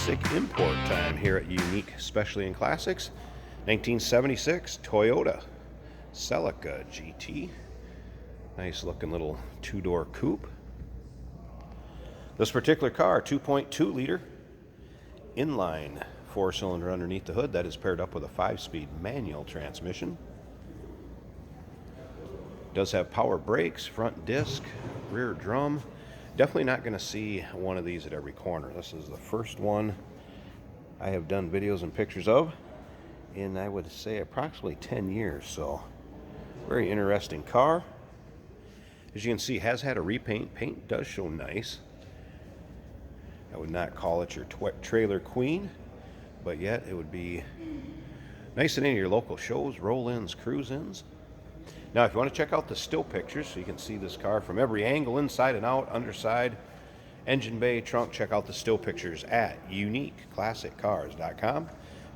classic import time here at Unique Specialty and Classics. 1976 Toyota Celica GT. Nice looking little two-door coupe. This particular car, 2.2 liter inline four-cylinder underneath the hood. That is paired up with a 5-speed manual transmission. Does have power brakes, front disc, rear drum. Definitely not going to see one of these at every corner. This is the first one I have done videos and pictures of in, I would say, approximately 10 years. So, very interesting car. As you can see, has had a repaint. Paint does show nice. I would not call it your trailer queen, but yet it would be nice and in your local shows, roll-ins, cruise-ins. Now, if you want to check out the still pictures, so you can see this car from every angle, inside and out, underside, engine bay, trunk, check out the still pictures at uniqueclassiccars.com.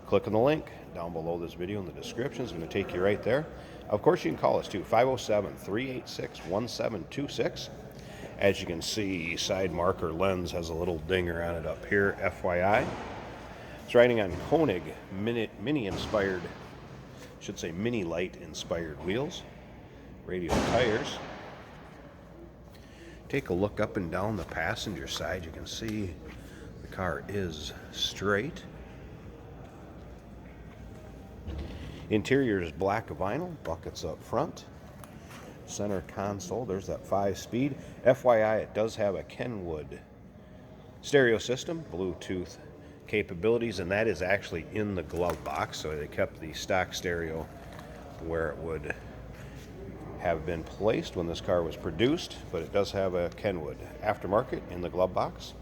Click on the link down below this video in the description. It's going to take you right there. Of course, you can call us too, 507-386-1726. As you can see, side marker lens has a little dinger on it up here, FYI. It's riding on Koenig mini-inspired, should say mini-light-inspired wheels. Radial tires. Take a look up and down the passenger side. You can see the car is straight. Interior is black vinyl, buckets up front. Center console, there's that 5-speed. FYI, it does have a Kenwood stereo system, Bluetooth capabilities, and that is actually in the glove box. So they kept the stock stereo where it would have been placed when this car was produced, but it does have a Kenwood aftermarket in the glove box.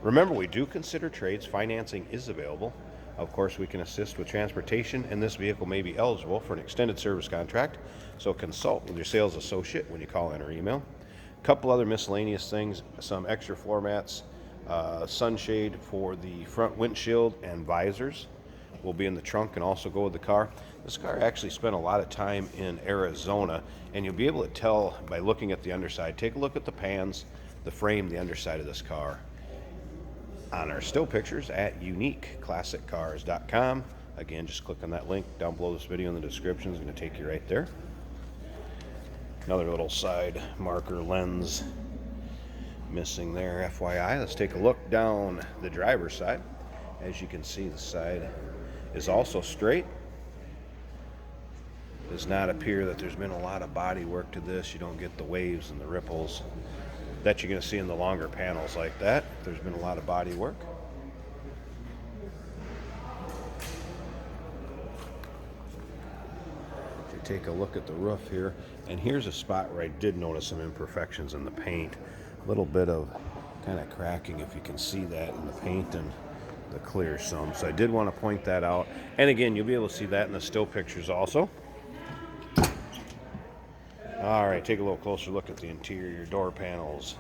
Remember, we do consider trades. Financing is available. Of course, we can assist with transportation, and this vehicle may be eligible for an extended service contract, so consult with your sales associate when you call in or email. A couple other miscellaneous things, some extra floor mats, sunshade for the front windshield and visors will be in the trunk and also go with the car. This car actually spent a lot of time in Arizona, and you'll be able to tell by looking at the underside. Take a look at the pans, the frame, the underside of this car on our still pictures at uniqueclassiccars.com. Again, just click on that link down below this video in the description. It's going to take you right there. Another little side marker lens missing there, FYI. Let's take a look down the driver's side. As you can see, the side is also straight. Does not appear that there's been a lot of body work to this. You don't get the waves and the ripples that you're going to see in the longer panels like that. There's been a lot of body work. If you take a look at the roof here, and here's a spot where I did notice some imperfections in the paint. A little bit of kind of cracking, if you can see that in the paint and the clear some. So I did want to point that out. And again, you'll be able to see that in the still pictures also. All right, take a little closer look at the interior door panels.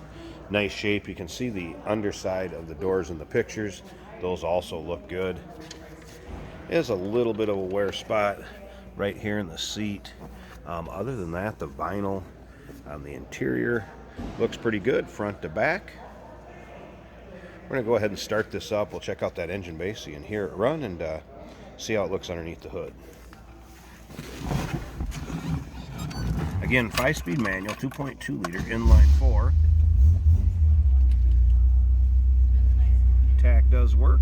Nice shape. You can see the underside of the doors in the pictures. Those also look good. There's a little bit of a wear spot right here in the seat. Other than that, the vinyl on the interior looks pretty good, front to back. We're going to go ahead and start this up. We'll check out that engine bay so you can hear it run and see how it looks underneath the hood. Again, 5-speed manual, 2.2 liter, inline 4. Tack does work.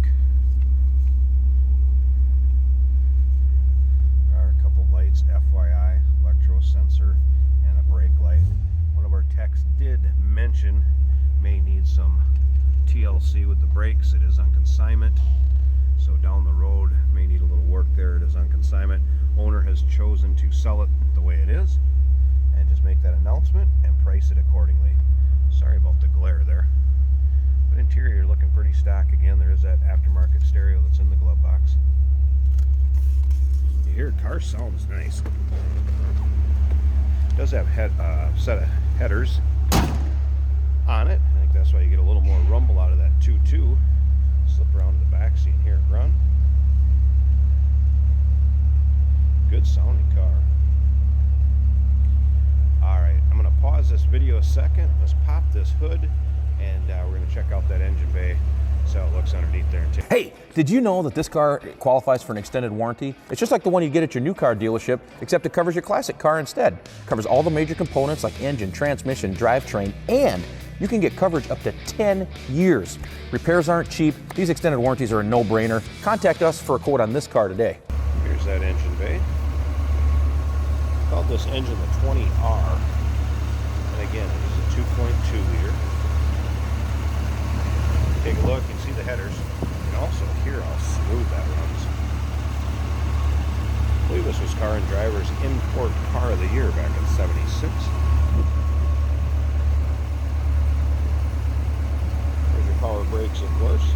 There are a couple lights, FYI, electro sensor and a brake light. One of our techs did mention may need some TLC with the brakes. It is on consignment, so down the road may need a little work there. It is on consignment. Owner has chosen to sell it the way it is and just make that announcement and price it accordingly. Sorry about the glare there. But interior looking pretty stock. Again, there is that aftermarket stereo that's in the glove box. You hear car sounds nice. It does have a set of headers on it. I think that's why you get a little more rumble out of that 2.2. Slip around to the back so you can hear it run. Good sounding car. Alright, I'm going to pause this video a second. Let's pop this hood and we're going to check out that engine bay, See how it looks underneath there. Hey, did you know that this car qualifies for an extended warranty? It's just like the one you get at your new car dealership, except it covers your classic car instead. It covers all the major components like engine, transmission, drivetrain, and you can get coverage up to 10 years. Repairs aren't cheap. These extended warranties are a no-brainer. Contact us for a quote on this car today. Here's that engine bay. Called this engine the 20R. And again, it is a 2.2 liter. Take a look, you can see the headers. You can also hear how smooth that runs. I believe this was Car and Driver's Import Car of the Year back in '76. There's your power brakes, of course.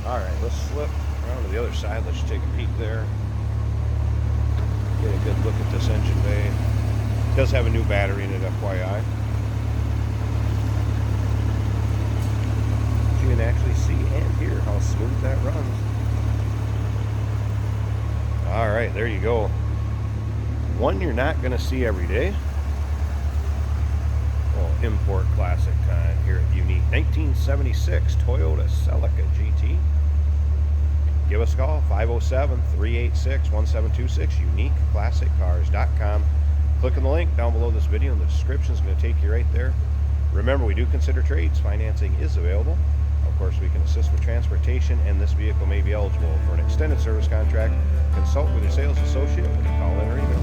Alright, let's slip around to the other side. Let's take a peek there. Get a good look at this engine bay. It does have a new battery in it, FYI. You can actually see and hear how smooth that runs. Alright, there you go. One you're not going to see every day. Well, import classic kind here at Unique. 1976 Toyota Celica GT. Give us a call, 507-386-1726, uniqueclassiccars.com. Click on the link down below this video and the description is going to take you right there. Remember, we do consider trades. Financing is available. Of course, we can assist with transportation, and this vehicle may be eligible for an extended service contract. Consult with your sales associate when you call in or email.